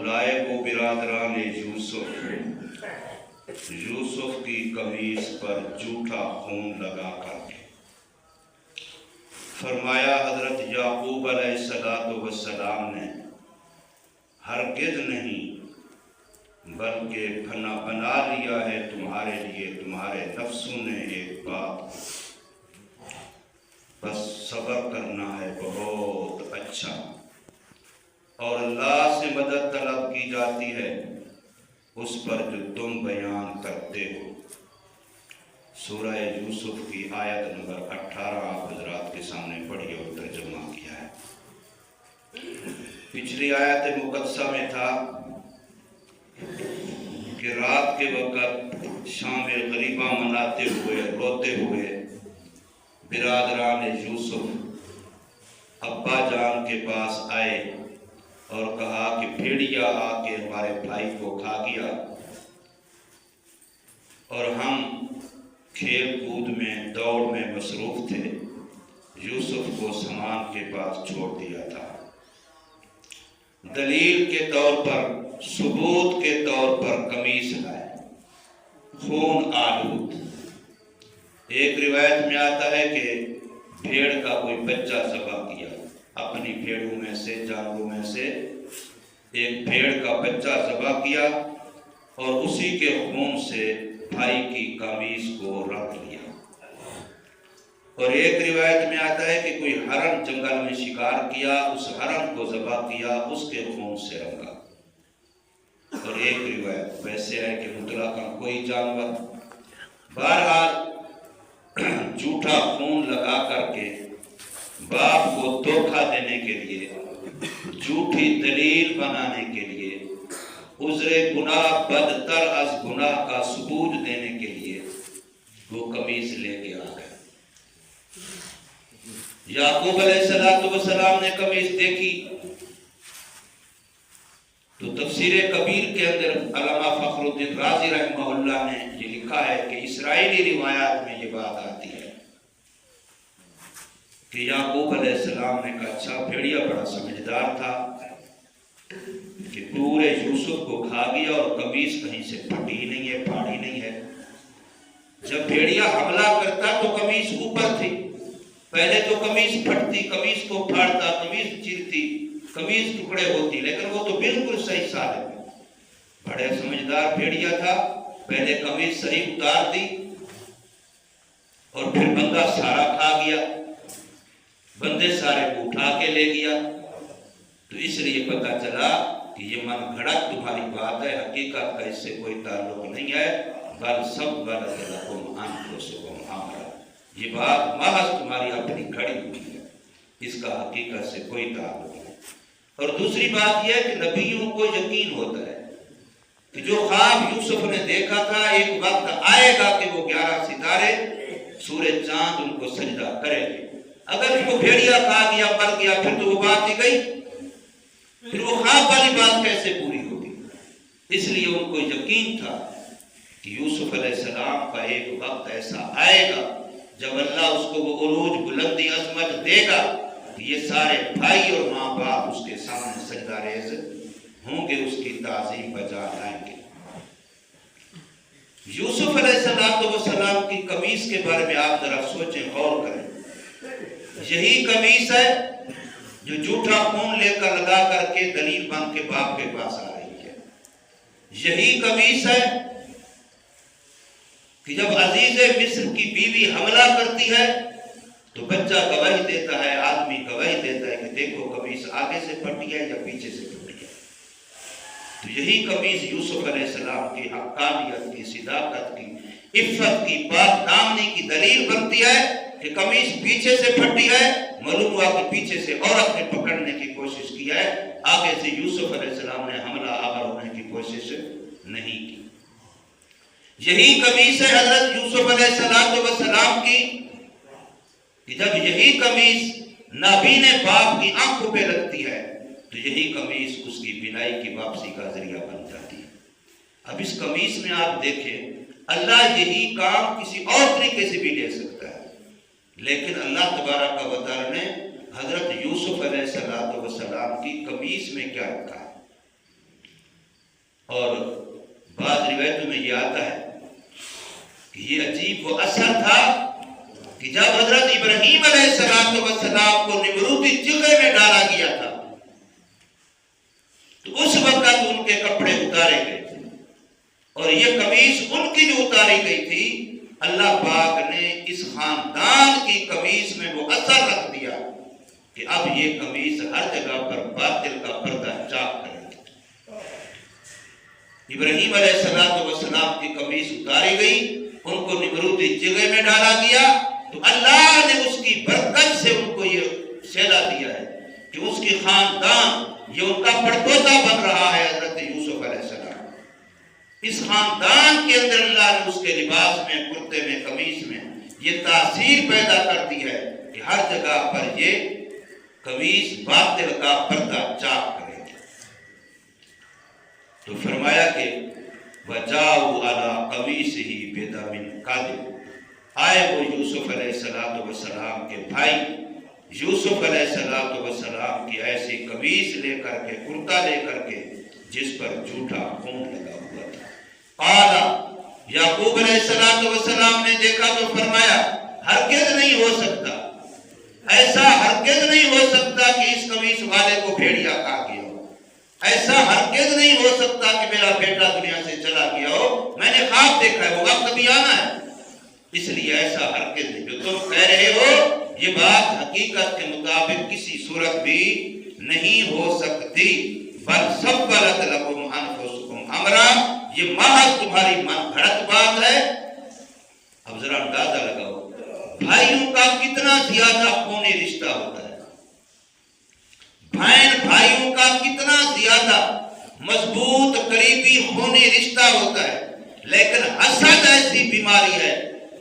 لائے وہ برادران یوسف کی قمیص پر جھوٹا خون لگا کر کے فرمایا حضرت یعقوب علیہ السلام نے ہرگز نہیں بلکہ بنا لیا ہے تمہارے لیے تمہارے نفسوں نے ایک بات، بس صبر کرنا ہے بہت اچھا، اور اللہ سے مدد طلب کی جاتی ہے اس پر جو تم بیان کرتے ہو۔ سورہ یوسف کی آیت نمبر 18 آپ حضرات کے سامنے پڑھی اور ترجمہ کیا ہے۔ پچھلی آیت مقدسہ میں تھا کہ رات کے وقت شام غریبہ مناتے ہوئے روتے ہوئے برادران یوسف ابا جان کے پاس آئے اور کہا کہ بھیڑیا آ کے ہمارے بھائی کو کھا گیا اور ہم کھیل کود میں دوڑ میں مصروف تھے، یوسف کو سامان کے پاس چھوڑ دیا تھا۔ دلیل کے طور پر، ثبوت کے طور پر قمیص لائے، خون آلود۔ ایک روایت میں آتا ہے کہ بھیڑ کا کوئی بچہ ذبح کیا، اپنی بھیڑوں میں سے، جانوروں میں سے ایک بھیڑ کا بچہ ذبح کیا اور اسی کے خون سے بھائی کی قمیص کو رنگ لیا۔ اور ایک روایت میں آتا ہے کہ کوئی ہرن جنگل میں شکار کیا، اس ہرن کو ذبح کیا، اس کے خون سے رنگا۔ اور ایک روایت ویسے ہے کہ مطلقاً کوئی جانور، بہرحال جھوٹا خون لگا کر کے باپ کو دھوکہ دینے کے لیے، جھوٹی دلیل بنانے کے لیے، عذر گناہ بدتر از گناہ کا ثبوت دینے کے لیے وہ قمیص لے کے آ گئے۔ یعقوب علیہ السلام نے قمیص دیکھی تو تفسیر کبیر کے اندر علامہ فخر الدین رازی رحمہ اللہ نے یہ لکھا ہے کہ اسرائیلی روایات میں یہ بات آتی ہے کہ یعقوب علیہ السلام نے کہا اچھا، بھیڑیا بڑا سمجھدار تھا کہ پورے یوسف کو کھا گیا اور قمیص کہیں سے پھٹی نہیں ہے، پھاڑی نہیں ہے۔ جب بھیڑیا حملہ کرتا تو قمیص اوپر تھی، پہلے تو قمیص پھٹتی، قمیص کو پھاڑتا، قمیص چیرتی، قمیص ٹکڑے ہوتی، لیکن وہ تو بالکل صحیح سالم ہے، بڑے سمجھدار بھیڑیا تھا۔ پہلے قمیص صحیح اتار دی اور پھر بندہ سارا کھا گیا، بندے سارے کو اٹھا کے لے گیا۔ تو اس لیے پتہ چلا کہ یہ من گھڑت تمہاری بات ہے، حقیقت کا اس سے کوئی تعلق نہیں ہے، بل سب غلط لکم انفسکم امرا، یہ بات محض تمہاری اپنی گھڑی ہوئی ہے، اس کا حقیقت سے کوئی تعلق نہیں۔ اور دوسری بات یہ ہے کہ نبیوں کو یقین ہوتا ہے کہ جو خواب یوسف نے دیکھا تھا ایک وقت آئے گا کہ وہ 11 ستارے، سورج، چاند ان کو سجدہ کریں گے۔ اگر وہ بھیڑیا کھا گیا، مر گیا، پھر تو وہ بات ہی گئی، پھر وہ خواب والی بات کیسے پوری ہوگی؟ اس لیے ان کو یقین تھا کہ یوسف علیہ السلام کا ایک وقت ایسا آئے گا جب اللہ اس کو وہ عروج، بلندی، عظمت دے گا کہ یہ سارے بھائی اور ماں باپ اس کے سامنے سجدہ ریز ہوں گے، اس کی تعظیم بجا لائیں گے۔ یوسف علیہ السلام کی قمیص کے بارے میں آپ ذرا سوچیں، غور کریں۔ یہی قمیص ہے جو جھوٹا خون لے کر لگا کر کے دلیل بن کے باپ کے پاس آ رہی ہے۔ یہی قمیص ہے کہ جب عزیز مصر کی بیوی حملہ کرتی ہے تو بچہ گواہی دیتا ہے، آدمی گواہی دیتا ہے کہ دیکھو قمیص آگے سے پھٹی ہے یا پیچھے سے پھٹی ہے۔ تو یہی قمیص یوسف علیہ السلام کی حقانیت کی، صداقت کی، عفت کی، پاک دامنی کی دلیل بنتی ہے کہ قمیص پیچھے سے پھٹی ہے، معلوم ہوا کہ پیچھے سے عورت نے پکڑنے کی کوشش کی ہے، آگے سے یوسف علیہ السلام نے حملہ آور ہونے کی کوشش نہیں کی۔ یہی قمیص ہے حضرت یوسف علیہ السلام کی کہ جب یہی قمیص نابین باپ کی آنکھوں پہ لگتی ہے تو یہی قمیص اس کی بینائی کی واپسی کا ذریعہ بن جاتی ہے۔ اب اس قمیص میں آپ دیکھیں، اللہ یہی کام کسی اور طریقے سے بھی لے سکتا ہے، لیکن اللہ تبارک و تعالی نے حضرت یوسف علیہ السلام کی قمیص میں کیا رکھا ہے؟ روایتوں میں یہ آتا ہے کہ یہ عجیب وہ اثر تھا کہ جب حضرت ابراہیم علیہ السلام کو نمرودی چولہے میں ڈالا گیا تھا تو اس وقت ان کے کپڑے اتارے گئے تھے، اور یہ قمیص ان کی جو اتاری گئی تھی اللہ پاک نے اس خاندان کی قمیص میں وہ اثر رکھ دیا کہ اب یہ قمیص ہر جگہ پر باطل کا پردہ چاک کرے گی۔ ابراہیم علیہ السلام کی قمیص اتاری گئی، ان کو نمرودی جگہ میں ڈالا گیا، تو اللہ نے اس کی برکت سے ان کو یہ صلہ دیا ہے کہ اس کی خاندان یہ ان کا پڑپوتا بن رہا ہے حضرت یوسف علیہ السلام۔ اس خاندان کے اندر اللہ نے اس کے لباس میں، کرتے میں، قمیص میں یہ تاثیر پیدا کر دی ہے کہ ہر جگہ پر یہ قمیص باطل کا پردہ چاک کرے گی۔ تو فرمایا کہ وَجَاءُوا عَلَىٰ قَمِيصِهِ بِدَمٍ كَاذِبٍ، آئے وہ یوسف علیہ السلام کے بھائی یوسف علیہ السلام کی ایسی قمیص لے کر کے، کرتا لے کر کے جس پر جھوٹا خون لگا ہوا تھا۔ قال، یعقوب علیہ السلام نے دیکھا تو فرمایا ہرگز نہیں ہو سکتا، ایسا ہرگز نہیں ہو سکتا کہ اس قمیص والے کو بھیڑیا کھا گیا ہو، ایسا ہرگز نہیں ہو سکتا کہ میرا بیٹا دنیا سے چلا گیا ہو، میں نے خواب دیکھا ہے، وہ وقت بھی آنا ہے، اس لیے ایسا ہرگز نہیں۔ جو تم کہہ رہے ہو یہ بات حقیقت کے مطابق کسی صورت بھی نہیں ہو سکتی، بل سبلت لکم انفسکم امرا، یہ محض تمہاری من گھڑت بات ہے۔ اب ذرا اندازہ لگاؤ بھائیوں کا کتنا زیادہ خونی رشتہ ہوتا ہے، بہن بھائیوں کا کتنا زیادہ مضبوط قریبی خونی رشتہ ہوتا ہے، لیکن حسد ایسی بیماری ہے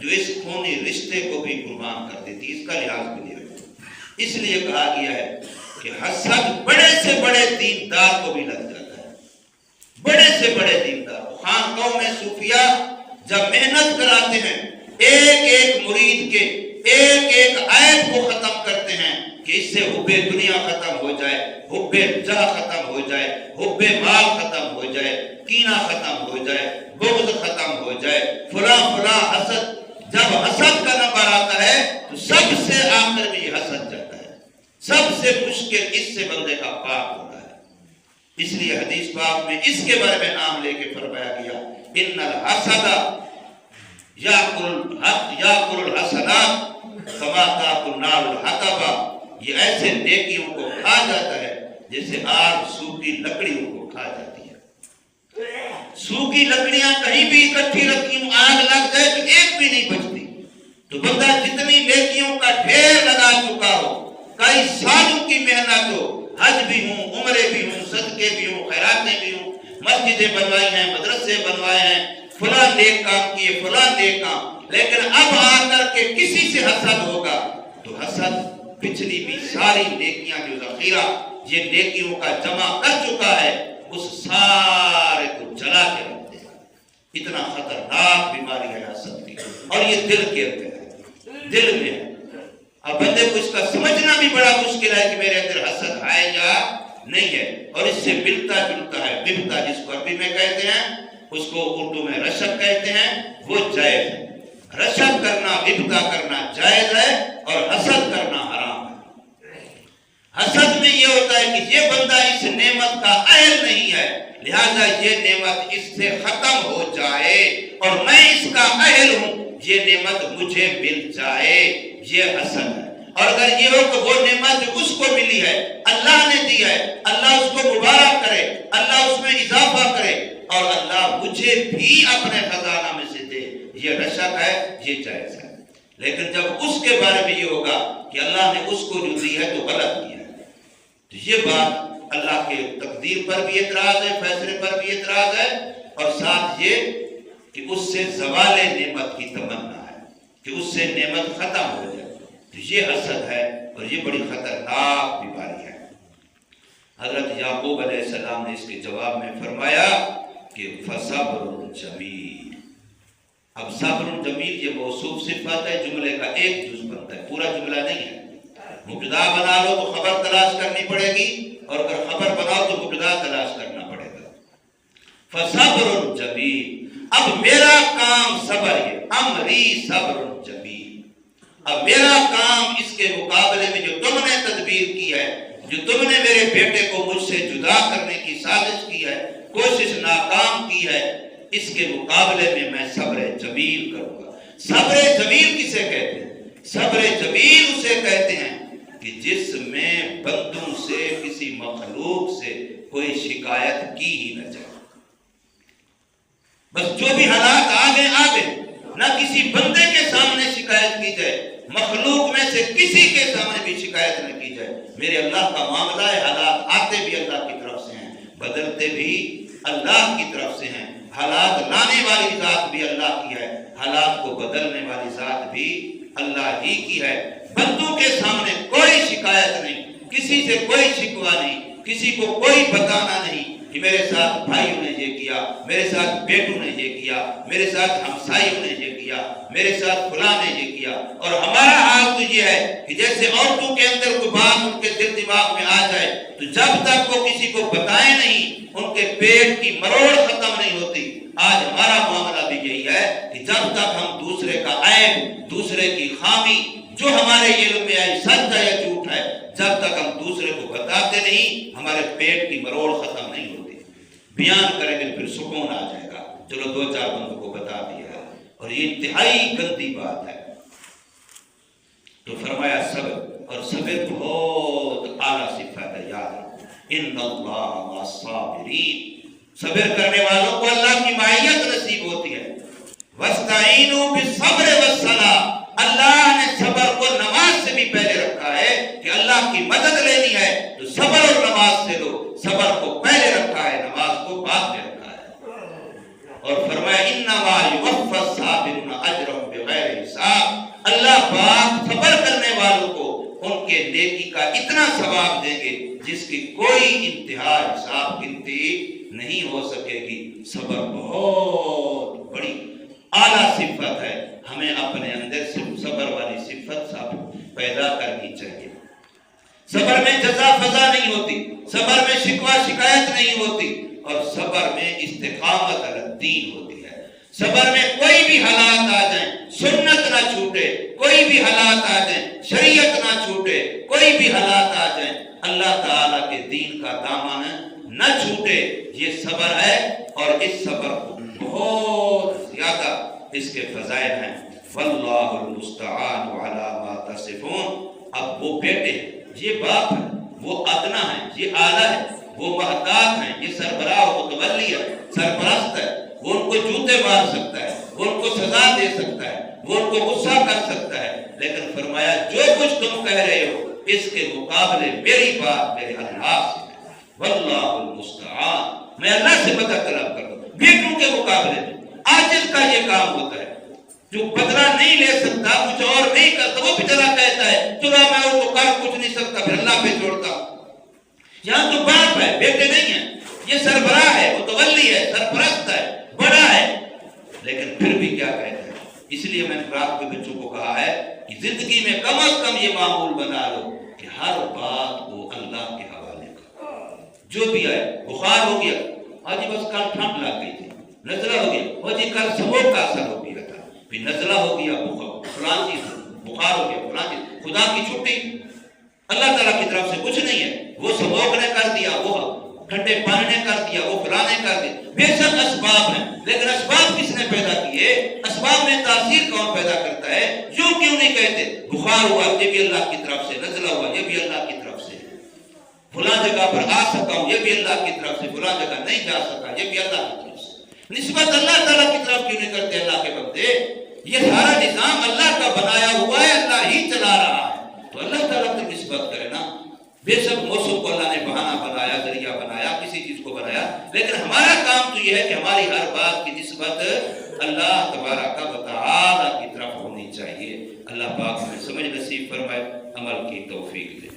جو اس خونی رشتے کو بھی قربان کر دیتی، اس کا لحاظ بھی نہیں رکھتی۔ اس لیے کہا گیا ہے کہ حسد بڑے سے بڑے دیندار کو بھی لگ جاتا ہے، بڑے سے بڑے دیندار۔ خانقاہوں میں صوفیاء جب محنت کراتے ہیں، ایک ایک مرید کے ایک ایک عیب کو ختم کرتے ہیں کہ اس سے حب دنیا ختم ہو جائے، حب جاہ ختم ہو جائے، حب مال ختم ہو جائے، کینہ ختم ہو جائے، بغض ختم ہو جائے، فلاں فلاں حسد۔ جب حسد کا نمبر آتا ہے تو سب سے آخر میں یہ حسد جاتا ہے، سب سے مشکل اس سے بندے کا پاک ہوتا ہے۔ اس لیے حدیث پاک میں اس کے بارے میں نام لے کے فرمایا گیا ان الحسد یاکل الحسنات کما تاکل النار الحطب، یہ ایسے نیکیوں کو کھا جاتا ہے جیسے آگ سوکھی لکڑیوں کو کھا جاتی ہے۔ سوکھی لکڑیاں کہیں بھی اکٹھی رکھی ہوں، آگ لگ جائے تو ایک بھی نہیں بچتی۔ تو بندہ جتنی نیکیوں کا ڈھیر لگا چکا ہو، کئی سالوں کی محنت ہو، حج بھی ہوں، عمرے بھی ہوں، صدقے بھی ہوں، خیراتیں بھی ہوں، مسجدیں بنوائی ہیں، مدرسے بنوائے ہیں، فلاں نیک کام کیے، فلاں نیک کام، لیکن اب آ کر کے کسی سے حسد ہوگا تو حسد پچھلی بھی ساری نیکیاں جو ذخیرہ یہ نیکیوں کا جمع کر چکا ہے اس سارے کو جلا کے رکھ دے گا۔ اتنا خطرناک بیماری ہے حسد کی، اور یہ دل کے اندر ہے، دل میں ہے۔ اب بندے کو اس کا سمجھنا بھی بڑا مشکل ہے کہ میرے اندر حسد ہے یا نہیں ہے، اور اس سے ملتا جلتا ہے بہتا، جس کو عربی میں کہتے ہیں، اس کو اردو میں رشک کہتے ہیں، وہ جائز ہے۔ رشک کرنا، غبطہ کرنا جائز ہے، اور حسد کرنا حرام ہے۔ حسد میں یہ ہوتا ہے کہ یہ بندہ اس نعمت کا اہل نہیں ہے، لہذا یہ نعمت اس سے ختم ہو جائے اور میں اس کا اہل ہوں، یہ نعمت مجھے مل جائے، یہ حسد ہے۔ اور اگر یہ ہو کہ وہ نعمت جو اس کو ملی ہے اللہ نے دی ہے، اللہ اس کو مبارک کرے، اللہ اس میں اضافہ کرے، اور اللہ مجھے بھی اپنے خزانہ میں سے دے، یہ رشک ہے، یہ جائز ہے۔ لیکن جب اس کے بارے میں یہ ہوگا کہ اللہ نے اس کو جو دی ہے تو غلط کیا ہے، تو یہ بات اللہ کے تقدیر پر بھی اعتراض ہے، فیصلے پر بھی اعتراض ہے، اور ساتھ یہ کہ اس سے زوال نعمت کی تمنا ہے کہ اس سے نعمت ختم ہو جائے، تو یہ حسد ہے، اور یہ بڑی خطرناک بیماری ہے۔ حضرت یعقوب علیہ السلام نے اس کے جواب میں فرمایا کہ فصبر جمیل۔ اب صبر جمیل یہ موصوف صفت ہے، جملے کا ایک جز بنتا ہے، پورا جملہ نہیں ہے۔ مبتدا بنا لو تو خبر تلاش کرنی پڑے گی، اور اگر خبر بناؤ تو مبتدا تلاش کرنا پڑے گا۔ فصبر جمیل، اب میرا کام صبر ہے، امری صبر جمیل، اب میرا کام اس کے مقابلے میں جو تم نے تدبیر کی ہے، جو تم نے میرے بیٹے کو مجھ سے جدا کرنے کی سازش کی ہے، کوشش ناکام کی ہے، اس کے مقابلے میں صبر جمیل کروں گا۔ صبر جمیل کسے کہتے ہیں؟ صبر جمیل اسے کہتے ہیں کہ جس میں بندوں سے، کسی مخلوق سے کوئی شکایت کی ہی نہ جائے، بس جو بھی حالات آگے نہ کسی بندے کے سامنے شکایت کی جائے، مخلوق میں سے کسی کے سامنے بھی شکایت نہ کی جائے۔ میرے اللہ کا معاملہ ہے، حالات آتے بھی اللہ کی طرف سے ہیں، بدلتے بھی اللہ کی طرف سے ہیں، حالات لانے والی ذات بھی اللہ کی ہے، حالات کو بدلنے والی ذات بھی اللہ ہی کی ہے۔ بندوں کے سامنے کوئی شکایت نہیں، کسی سے کوئی شکوہ نہیں، کسی کو کوئی بتانا نہیں کہ میرے ساتھ بھائیوں نے یہ کیا، میرے ساتھ بیٹوں نے یہ کیا، میرے ساتھ ہمسائیوں نے یہ کیا، میرے ساتھ فلاں نے یہ کیا۔ اور ہمارا حال تو یہ ہے کہ جیسے عورتوں کے اندر کوئی بات ان کے دل دماغ میں آ جائے تو جب تک وہ کسی کو بتائیں نہیں، ان کے پیٹ کی مروڑ ختم نہیں ہوتی۔ آج ہمارا معاملہ بھی یہی ہے کہ جب تک ہم دوسرے کا عیب، دوسرے کی خامی، جو ہمارے علم میں آئی سچ ہے یا جھوٹ ہے، جب تک ہم دوسرے کو بتاتے نہیں، ہمارے پیٹ کی مروڑ ختم نہیں ہوتی۔ بیان کریں گے پھر سکون آ جائے گا، چلو دو چار بندوں کو بتا دیا ہے، اور یہ انتہائی گندی بات ہے۔ تو فرمایا صبر، اور صبر بہت اعلیٰ صفت ہے، یاد رکھو، ان اللہ مع الصابرین، صبر کرنے والوں کو اللہ کی معیت نصیب ہوتی ہے۔ وَاسْتَعِينُوا بِالصَّبْرِ وَالصَّلَاةِ، اللہ نے صبر کو نماز سے بھی پہلے رکھا ہے کہ اللہ کی مدد لینی ہے تو صبر اور نماز سے لو، صبر کو پہلے رکھا ہے، نماز کو بعد میں رکھا ہے۔ اور فرمایا انما یوفی الصابرون اجرهم بغیر حساب، اللہ پاک صبر کرنے والوں کو ان کے نیکی کا اتنا ثواب دیں گے جس کی کوئی انتہا حساب گنتی نہیں ہو سکے گی۔ صبر بہت بڑی اعلیٰ صفت ہے، ہمیں اپنے اندر سے صبر والی صفت پیدا کرنی چاہیے۔ صبر میں جزا فضا نہیں ہوتی، صبر میں شکوہ شکایت نہیں ہوتی، اور صبر میں استقامت علی الدین ہوتی ہے۔ صبر میں کوئی بھی حالات آ جائیں، سنت نہ چھوٹے، کوئی بھی حالات آ جائیں، شریعت نہ چھوٹے، کوئی بھی حالات آ جائیں، اللہ تعالیٰ کے دین کا دامن نہ چھوٹے، یہ صبر ہے۔ اور اس صبر کو بہت زیادہ اس کے فضائل ہیں۔ واللہ المستعان علی ما تصفون، اب وہ بیٹے، یہ باپ ہے، وہ ادنا ہے، یہ اعلیٰ ہے، وہ محتاط ہیں، یہ سربراہ و متولی ہے، سرپرست ہے، وہ ان کو جوتے مار سکتا ہے، وہ ان کو سزا دے سکتا ہے، وہ ان کو غصہ کر سکتا ہے، لیکن فرمایا جو کچھ تم کہہ رہے ہو اس کے مقابلے میری بات میرے اللہ سے ہے۔ واللہ المستعان، میں اللہ سے مدد طلب کروں۔ بیٹوں کے مقابلے میں عاجز کا یہ کام ہوتا ہے، جو بدلہ نہیں لے سکتا، کچھ اور نہیں کرتا، وہ بیچارہ کہتا ہے چلو میں اس کو کر کچھ نہیں سکتا، پھر اللہ پہ چھوڑتا۔ یہاں تو باپ ہے، بیٹے نہیں ہیں، یہ سربراہ ہے، متولی ہے، سرپرست ہے، بڑا ہے، لیکن پھر بھی کیا کہتا ہے۔ اس لیے میں نے رات کے بچوں کو کہا ہے کہ زندگی میں کم از کم یہ معمول بنا لو کہ ہر بات کو اللہ کے حوالے کرو۔ جو بھی آئے، بخار ہو گیا، آج بس کل ٹھنڈ لگ گئی تھی، نزلہ ہو گیا، اور جی کل سموک کا اثر ہو گیا تھا، پھر نزلہ ہو گیا، فلاں چیز بخار ہو گیا، فلاں چیز، خدا کی چھٹی، اللہ تعالیٰ کی طرف سے کچھ نہیں ہے۔ وہ سموک نے کر دیا، وہ ٹھنڈے پانی نے کر دیا، وہ فلاں نے کر دیا، بے شک اسباب ہیں، لیکن اسباب کس نے پیدا کیے؟ اسباب میں تاثیر کون پیدا کرتا ہے؟ یوں کیوں نہیں کہتے بخار ہوا یہ بھی اللہ کی طرف سے، نزلہ ہوا یہ بھی اللہ کی طرف سے، فلاں جگہ پر آ سکا ہوں یہ بھی اللہ کی طرف سے، فلاں جگہ نہیں جا سکا یہ بھی اللہ کی طرف سے۔ نسبت اللہ تعالیٰ کی طرف کیوں نہیں کرتے اللہ کے بندے؟ یہ سارا نظام اللہ کا بنایا ہوا ہے، اللہ ہی چلا رہا ہے، تو اللہ تعالیٰ کی نسبت کرے نا۔ بے شک موسم کو اللہ نے بہانہ بنایا، ذریعہ بنایا، کسی چیز کو بنایا، لیکن ہمارا کام تو یہ ہے کہ ہماری ہر بات کی نسبت اللہ تبارک و تعالیٰ کی طرف ہونی چاہیے۔ اللہ پاک ہمیں سمجھ نصیب فرمائے، عمل کی توفیق دے۔